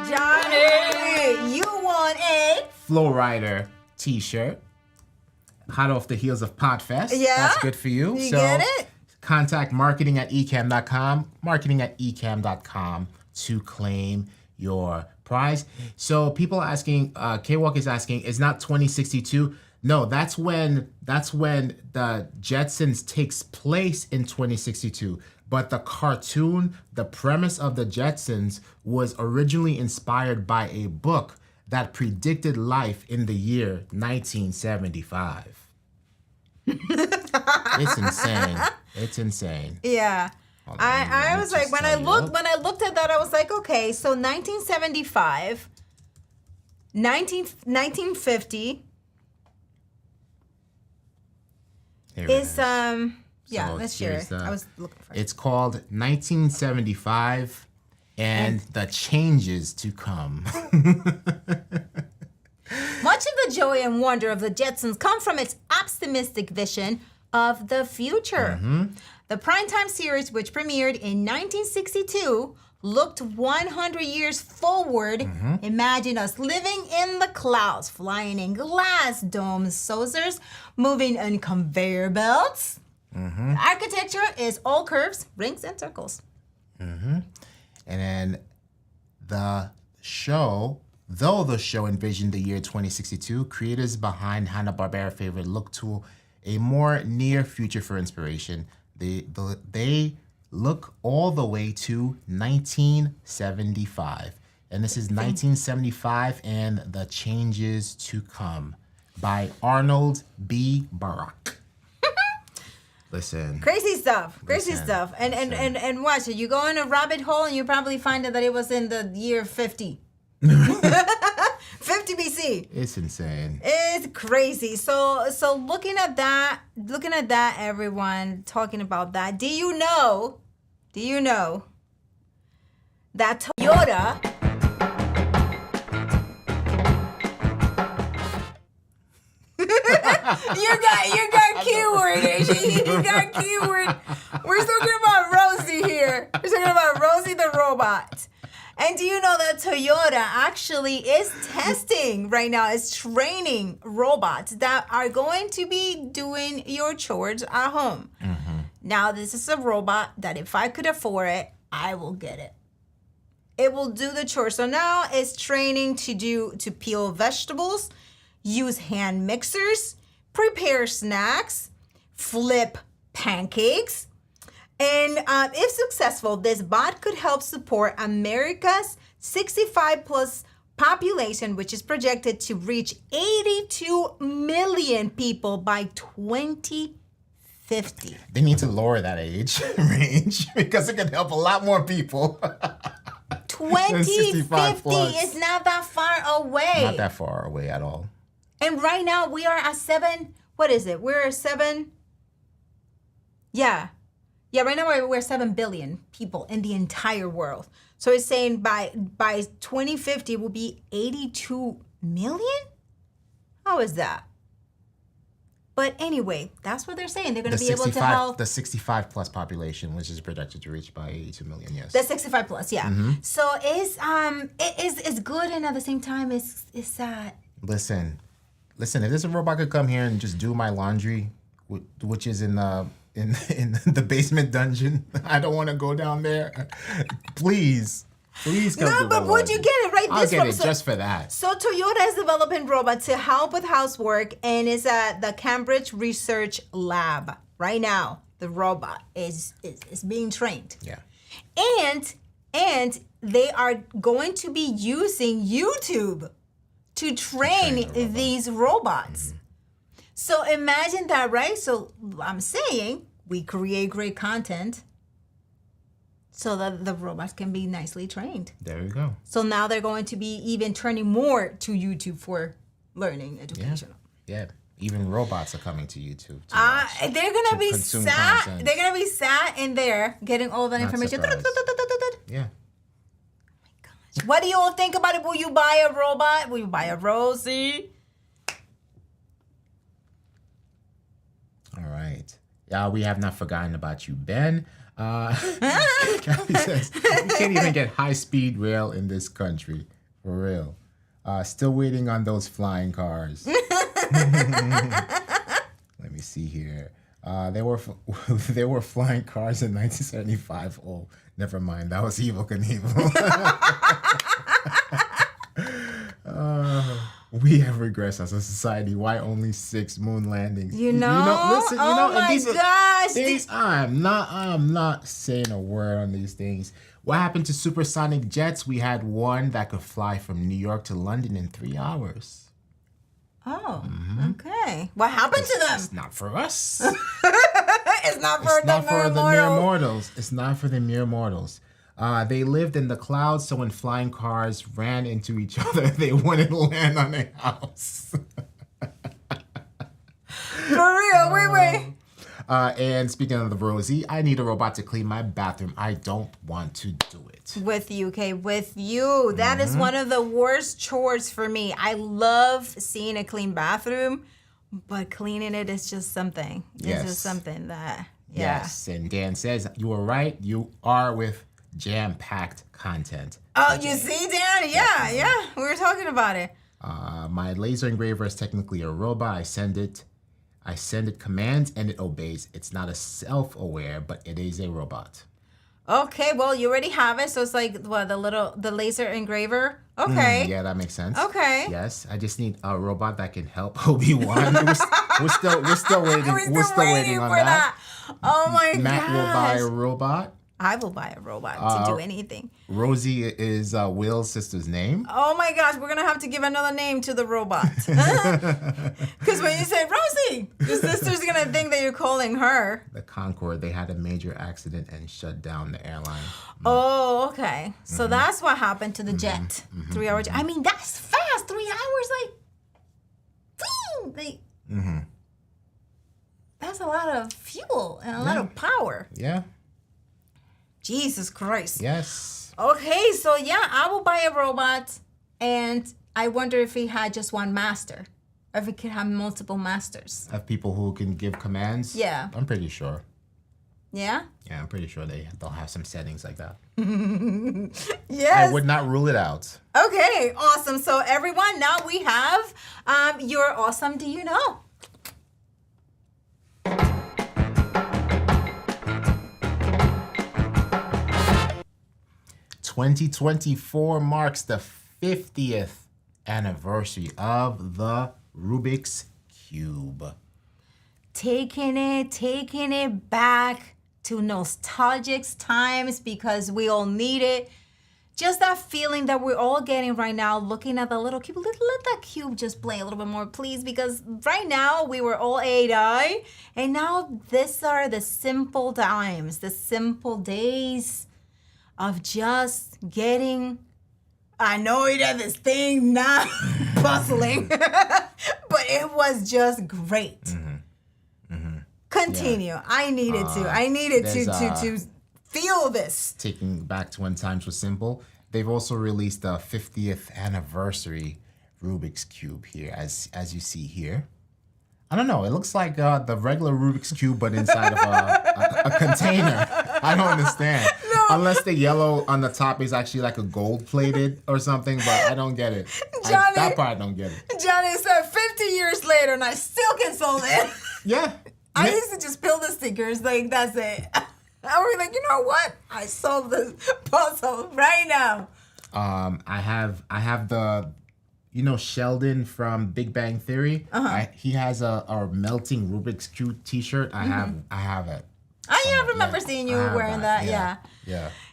Johnny, you won a Flowrider t-shirt. Hot off the heels of Podfest. Yeah. That's good for you. You get it? Contact marketing@ecamm.com, marketing@ecamm.com to claim your prize. So people are asking, K-Walk is asking, is not 2062? No, that's when the Jetsons takes place in 2062. But the cartoon, the premise of the Jetsons was originally inspired by a book that predicted life in the year 1975. It's insane. It's insane. Yeah. I was like, when I looked at that, I was like, okay, so 1975, 1950 Here it is So let's share here's it. the- I was looking for it. It's called 1975 and the changes to come. Much of the joy and wonder of the Jetsons come from its optimistic vision of the future. The primetime series, which premiered in 1962, looked 100 years forward. Imagine us living in the clouds, flying in glass domed saucers, moving on conveyor belts. The architecture is all curves, rings, and circles. And then the show, though the show envisioned the year 2062, creators behind Hanna-Barbera favorite look to a more near future for inspiration. They look all the way to 1975. And this is 1975 and the changes to come by Arnold B. Barak. Listen. Crazy stuff. Listen. And watch it. You go in a rabbit hole and you probably find out that it was in the year 50. 50 BC. It's insane. is crazy. So looking at that, everyone talking about that. Do you know that Toyota you got keyword. You got keyword. We're talking about Rosie here. We're talking about Rosie the robot. And do you know that Toyota actually is testing right now, is training robots that are going to be doing your chores at home. Mm-hmm. Now, this is a robot that if I could afford it, I will get it. It will do the chores. So now it's training to peel vegetables, use hand mixers, prepare snacks, flip pancakes. And if successful, this bot could help support America's 65 plus population, which is projected to reach 82 million people by 2050. They need to lower that age range because it can help a lot more people. 2050 is not that far away. Not that far away at all. And right now we are at 7. What is it? We're at 7. Yeah, right now we're 7 billion people in the entire world. So it's saying by 2050 will be 82 million? How is that? But anyway, that's what they're saying. They're going to be able to help. The 65 plus population, which is projected to reach by 82 million, yes. The 65 plus, yeah. Mm-hmm. So it's good, and at the same time it's sad. Listen, if this robot could come here and just do my laundry, which is in the basement dungeon, I don't want to go down there. Please come do No, but would you get it right? I'll get it just for that. So Toyota is developing robots to help with housework and is at the Cambridge Research Lab right now. The robot is being trained. Yeah. And they are going to be using YouTube to train these robots. Mm-hmm. So imagine that, right? So I'm saying we create great content so that the robots can be nicely trained. There you go. So now they're going to be even turning more to YouTube for learning education. Yeah. Even robots are coming to YouTube. They're gonna be sat. Content. They're gonna be sat in there getting all that information. Yeah. What do you all think about it? Will you buy a robot? Will you buy a Rosie? All right. Yeah, we have not forgotten about you, Ben. Kathy says, we can't even get high-speed rail in this country. For real. Still waiting on those flying cars. Let me see here. There were flying cars in 1975. Oh, never mind. That was Evel Knievel. We have regressed as a society. Why only 6 moon landings? Listen, gosh. I'm not saying a word on these things. What happened to supersonic jets? We had one that could fly from New York to London in 3 hours. Oh, okay. What happened to them? It's not for us. It's not for the mere mortals. It's not for the mere mortals. They lived in the clouds, so when flying cars ran into each other, they wouldn't land on a house. For real, wait. And speaking of the Rosie, I need a robot to clean my bathroom. I don't want to do it. With you, okay? With you. That is one of the worst chores for me. I love seeing a clean bathroom, but cleaning it is just something. It's just something that, Yes, and Dan says, you were right. You are with jam-packed content. Oh, you see, Dan? Yeah. We were talking about it. My laser engraver is technically a robot. I send it commands and it obeys. It's not a self-aware, but it is a robot. Okay, well, you already have it, so it's like the laser engraver. Okay. Yeah, that makes sense. Okay. Yes, I just need a robot that can help Obi-Wan. We're still waiting. We're still waiting on that. Oh my god. Matt will buy a robot. I will buy a robot to do anything. Rosie is Will's sister's name. Oh my gosh, we're gonna have to give another name to the robot. Because when you say Rosie, your sister's gonna think that you're calling her. The Concorde, they had a major accident and shut down the airline. Oh, okay. So that's what happened to the jet. 3 hours. I mean, that's fast. 3 hours, like. like, that's a lot of fuel and a lot of power. Yeah. Jesus Christ. Yes. Okay, so yeah, I will buy a robot, and I wonder if he had just one master, or if he could have multiple masters. Of people who can give commands? Yeah. I'm pretty sure. Yeah? Yeah, I'm pretty sure they'll have some settings like that. Yes. I would not rule it out. Okay, awesome. So everyone, now we have your awesome Do You Know? 2024 marks the 50th anniversary of the Rubik's Cube. Taking it back to nostalgic times because we all need it. Just that feeling that we're all getting right now, looking at the little cube. Let that cube just play a little bit more, please, because right now we were all AI, and now these are the simple times, the simple days of just getting annoyed at this thing not bustling. But it was just great. Continue. Yeah. I needed to feel this. Taking back to when times were simple, they've also released the 50th anniversary Rubik's Cube here, as you see here. I don't know. It looks like the regular Rubik's Cube, but inside of a container. I don't understand. No. Unless the yellow on the top is actually like a gold-plated or something, but I don't get it. Johnny, that part I don't get it. Johnny said 50 years later, and I still can solve it. Yeah. I used to just peel the stickers, like, that's it. I was like, you know what? I solved this puzzle right now. I have the... You know Sheldon from Big Bang Theory? He has a melting Rubik's Cube T-shirt. I have it. I remember seeing you wearing that. Yeah.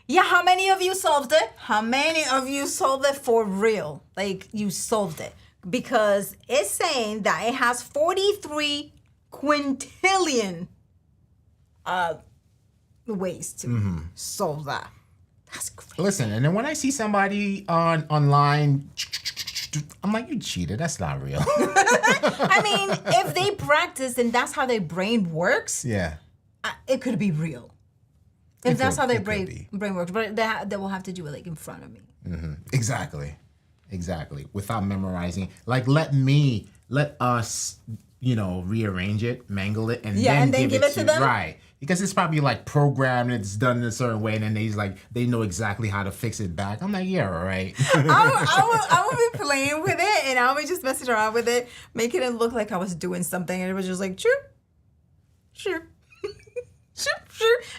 Yeah. How many of you solved it? How many of you solved it for real? Like, you solved it. Because it's saying that it has 43 quintillion ways to solve that. That's crazy. Listen, and then when I see somebody online... I'm like, you cheated. That's not real. I mean, if they practice and that's how their brain works, it could be real. If that's how their brain works, but they will have to do it like in front of me. Exactly. Without memorizing, like let us, rearrange it, mangle it, and then give it to them. Right. Because it's probably like programmed, it's done in a certain way, and then they know exactly how to fix it back. I'm like, yeah, all right. I would be playing with it, and I would just mess around with it, making it look like I was doing something, and it was just like, sure.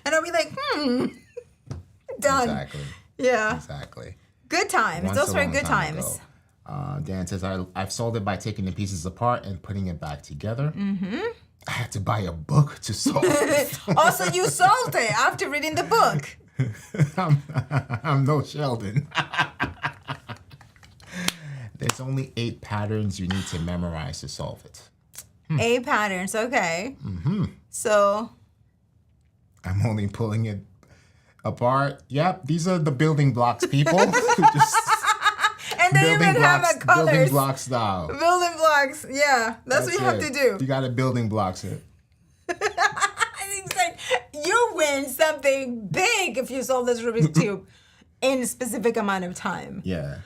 And I'll be like, done. Exactly. Yeah. Exactly. Good times. Those were good times. Dan says, I've solved it by taking the pieces apart and putting it back together. I had to buy a book to solve it. Also, you solved it after reading the book. I'm no Sheldon. There's only 8 patterns you need to memorize to solve it. 8 patterns, okay. So... I'm only pulling it apart. Yep, these are the building blocks, people. And they even have the colors. Building block style. Building blocks, yeah. That's what you have to do. You got to building blocks it. It's like, you win something big if you solve this Rubik's Cube in a specific amount of time. Yeah.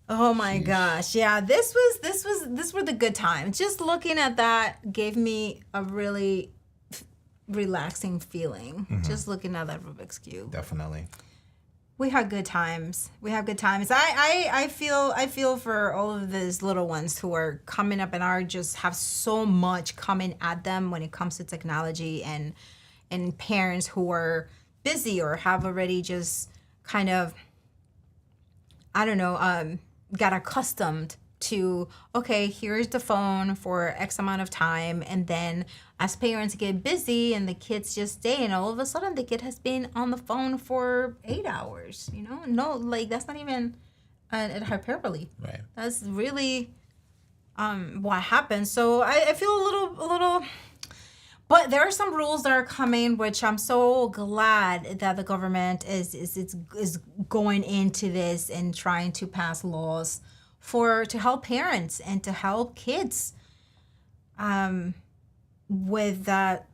Oh my gosh. Yeah, this were the good times. Just looking at that gave me a really relaxing feeling. Just looking at that Rubik's Cube. Definitely. We had good times. I feel for all of these little ones who are coming up and are just have so much coming at them when it comes to technology, and parents who are busy or have already just kind of, I don't know, got accustomed to, okay, here's the phone for X amount of time, and then as parents get busy and the kids just stay, and all of a sudden the kid has been on the phone for 8 hours, No, like, that's not even a hyperbole. Right. That's really what happened. So I feel a little, but there are some rules that are coming, which I'm so glad that the government is going into this and trying to pass laws to help parents and to help kids with that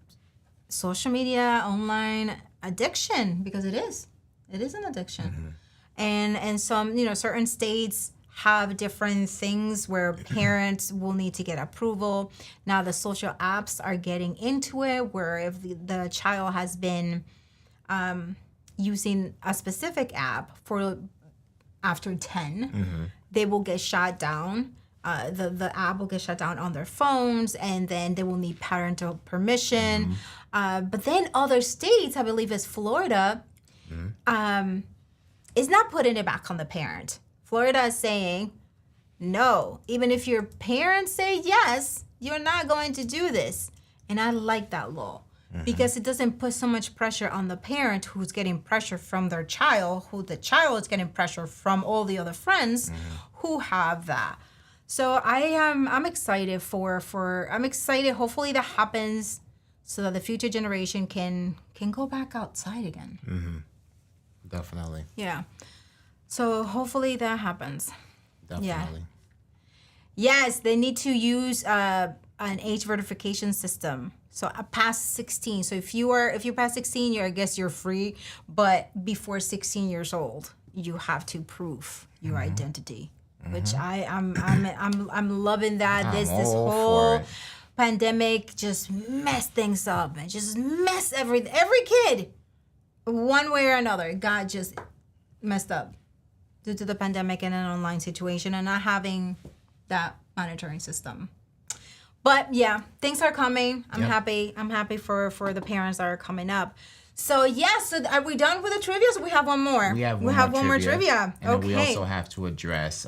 social media, online addiction, because it is an addiction. And some, certain states have different things where parents will need to get approval. Now the social apps are getting into it, where if the child has been using a specific app for after 10, they will get shut down. The app will get shut down on their phones, and then they will need parental permission. But then other states, I believe it's Florida, is not putting it back on the parent. Florida is saying, no, even if your parents say yes, you're not going to do this. And I like that law because it doesn't put so much pressure on the parent who's getting pressure from their child, who the child is getting pressure from all the other friends who have that. So I'm excited I'm excited. Hopefully that happens so that the future generation can go back outside again. Definitely. Yeah. So hopefully that happens. Definitely. Yeah. Yes, they need to use an age verification system. So past 16. So if you pass 16, I guess you're free. But before 16 years old, you have to prove your identity. Which I'm loving that. I'm This all for whole it. pandemic just messed things up and just messed every kid one way or another got just messed up due to the pandemic and an online situation and not having that monitoring system. But yeah, things are coming. I'm happy. I'm happy for the parents that are coming up. So so are we done with the trivia? So we have one more. We have one more trivia. And okay. then we also have to address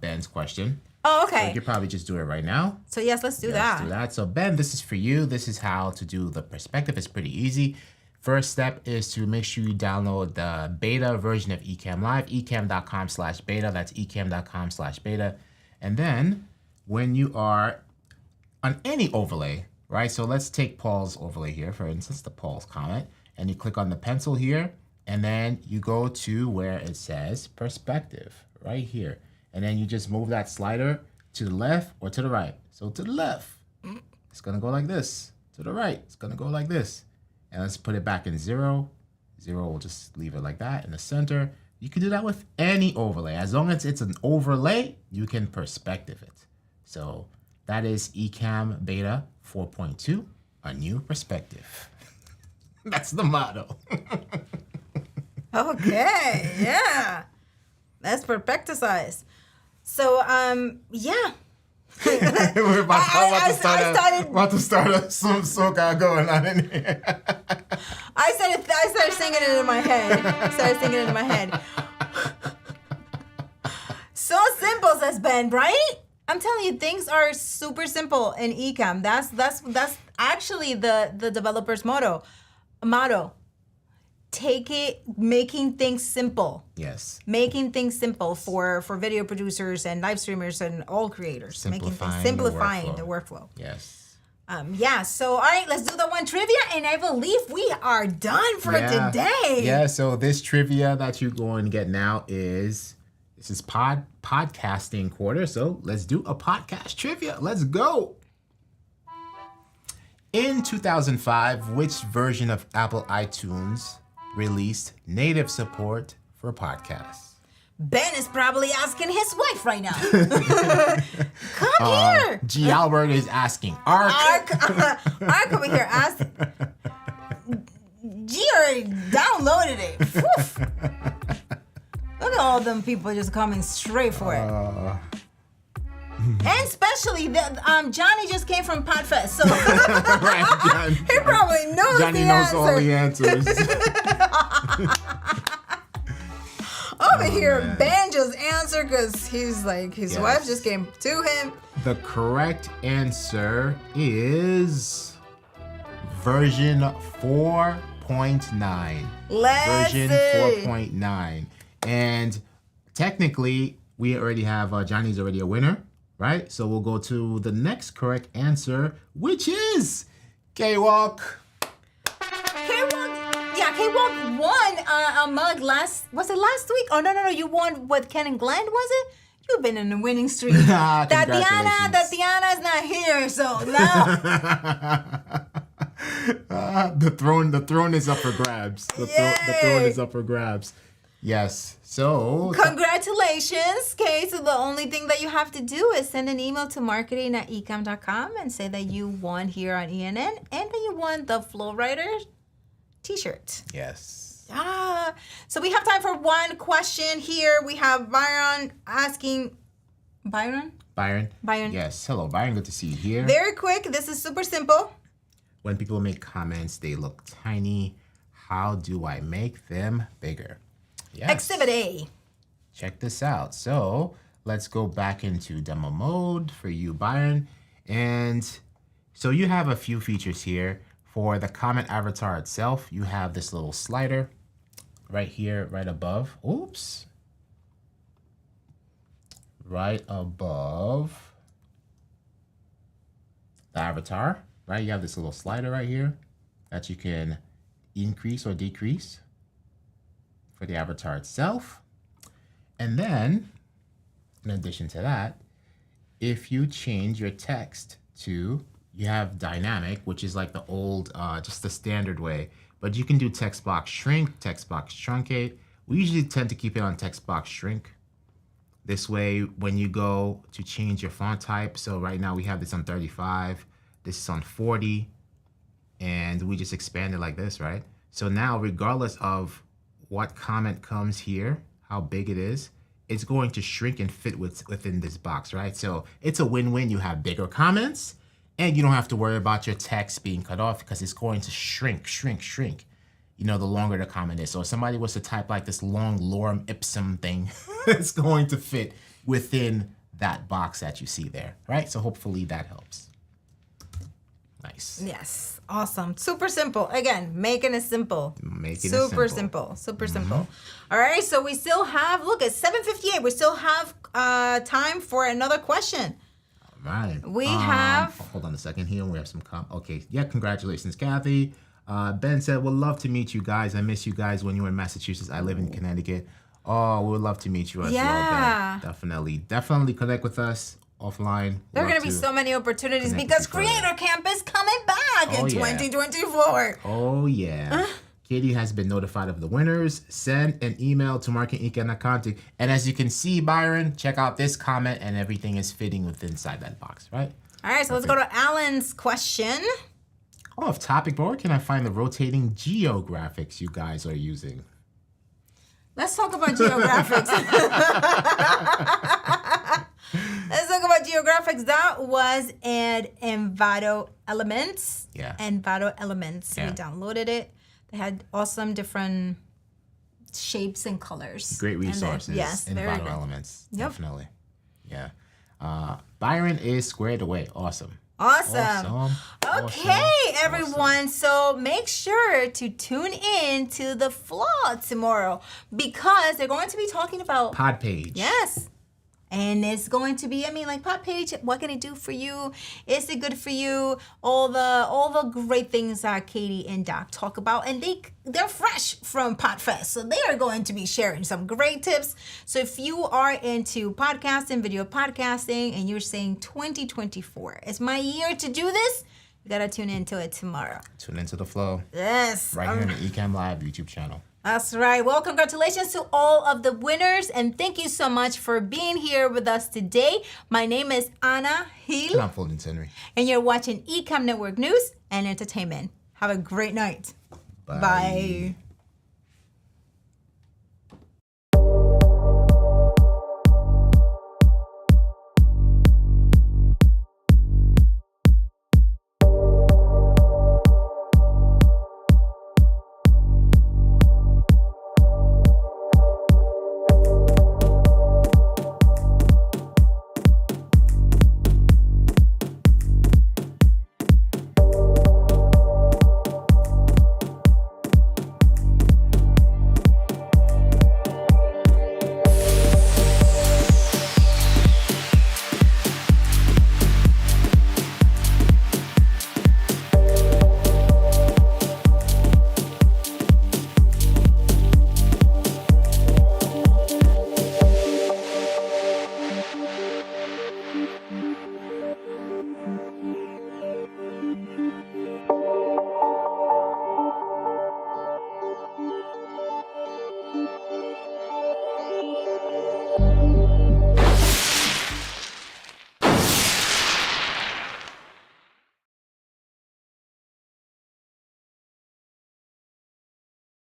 Ben's question. Oh, So okay. you could probably just do it right now. So yes, let's do that. Let's do that. So Ben, this is for you. This is how to do the perspective. It's pretty easy. First step is to make sure you download the beta version of Ecamm Live, ecamm.com/beta. That's ecamm.com/beta. And then when you are on any overlay, right? So let's take Paul's overlay here, for instance, the Paul's comment. And you click on the pencil here, and then you go to where it says perspective, right here. And then you just move that slider to the left or to the right. So to the left, it's gonna go like this. To the right, it's gonna go like this. And let's put it back in 0. 0, we'll just leave it like that in the center. You can do that with any overlay. As long as it's an overlay, you can perspective it. So that is Ecamm Beta 4.2, a new perspective. That's the motto. Okay, yeah. That's perspecticize. So, yeah. We're about to start some soca going on in here. I started singing it in my head. So simple, says Ben, right? I'm telling you, things are super simple in Ecamm. That's actually the developer's motto. Making things simple. Yes. Making things simple for video producers and live streamers and all creators. Simplifying the workflow. Yes. So all right, let's do the one trivia, and I believe we are done for today. Yeah, so this trivia that you're going to get now is podcasting quarter. So let's do a podcast trivia. Let's go. In 2005, which version of Apple iTunes released native support for podcasts? Ben is probably asking his wife right now. Come here. G. Albert is asking. Ark over here. G already downloaded it. Woof. Look at all them people just coming straight for it. And especially, Johnny just came from Podfest, so Right, he probably knows Johnny the knows answer. all the answers. Over here, Ben just answered because he's like, his wife just came to him. The correct answer is version 4.9. Let's Version see. 4.9. And technically, we already have, Johnny's already a winner, right? So we'll go to the next correct answer, which is K-Walk. K-Walk won a mug was it last week? Oh, no, you won with Ken and Glenn, was it? You've been in a winning streak. Tatiana is not here, so now the throne is up for grabs. The throne is up for grabs. Yes. So congratulations. Okay, so the only thing that you have to do is send an email to marketing@ecamm.com and say that you won here on ENN and that you won the Flow Rider t-shirt. Yes. So we have time for one question here. We have Byron asking. Byron? Yes. Hello, Byron. Good to see you here. Very quick. This is super simple. When people make comments, they look tiny. How do I make them bigger? Yes. Exhibit A. Check this out. So let's go back into demo mode for you, Byron. And so you have a few features here. For the comment avatar itself, you have this little slider right here, right above. Oops. Right above the avatar, right? You have this little slider right here that you can increase or decrease for the avatar itself. And then, in addition to that, if you change your text to, you have dynamic, which is like the old, just the standard way, but you can do text box shrink, text box truncate. We usually tend to keep it on text box shrink. This way, when you go to change your font type, so right now we have this on 35, this is on 40, and we just expand it like this, right? So now, regardless of what comment comes here, how big it is, it's going to shrink and fit within this box, right? So it's a win-win. You have bigger comments, and you don't have to worry about your text being cut off because it's going to shrink, you know, the longer the comment is. So if somebody was to type like this long lorem ipsum thing, it's going to fit within that box that you see there, right? So hopefully that helps. Nice. Yes. Awesome. Super simple. Again, making it simple. Super simple. All right. So we still have, look, it's 7:58. We still have time for another question. All right. We have. Hold on a second here. We have some. Okay. Yeah. Congratulations, Kathy. Ben said, would love to meet you guys. I miss you guys when you were in Massachusetts. I live in Connecticut. Oh, we would love to meet you as well, Ben. Definitely connect with us offline. There are going to be so many opportunities because Creator Camp is coming back in 2024. Oh, yeah. Katie has been notified of the winners. Send an email to marketing.ecamm.com. And as you can see, Byron, check out this comment and everything is fitting within inside that box, right? All right, so let's go to Alan's question. Off topic, but where can I find the rotating geographics you guys are using? Let's talk about geographics. Let's talk about geographics. That was an Envato Elements. Yeah. Envato Elements. Yeah. We downloaded it. They had awesome different shapes and colors. Great resources. Yes, Envato Elements. Yep. Definitely. Yeah. Byron is squared away. Awesome. Okay, everyone. So make sure to tune in to the Flaw tomorrow because they're going to be talking about Pod Page. Yes. And it's going to be, like Pod Page, what can it do for you? Is it good for you? All the great things that Katie and Doc talk about. And they're fresh from PodFest. So they are going to be sharing some great tips. So if you are into podcasting, video podcasting, and you're saying 2024 is my year to do this, you got to tune into it tomorrow. Tune into the Flow. Yes. Right here on the Ecamm Live YouTube channel. That's right. Well, congratulations to all of the winners, and thank you so much for being here with us today. My name is Ana Gil. And I'm Fuljens Henry. And you're watching Ecamm Network News and Entertainment. Have a great night. Bye. Bye.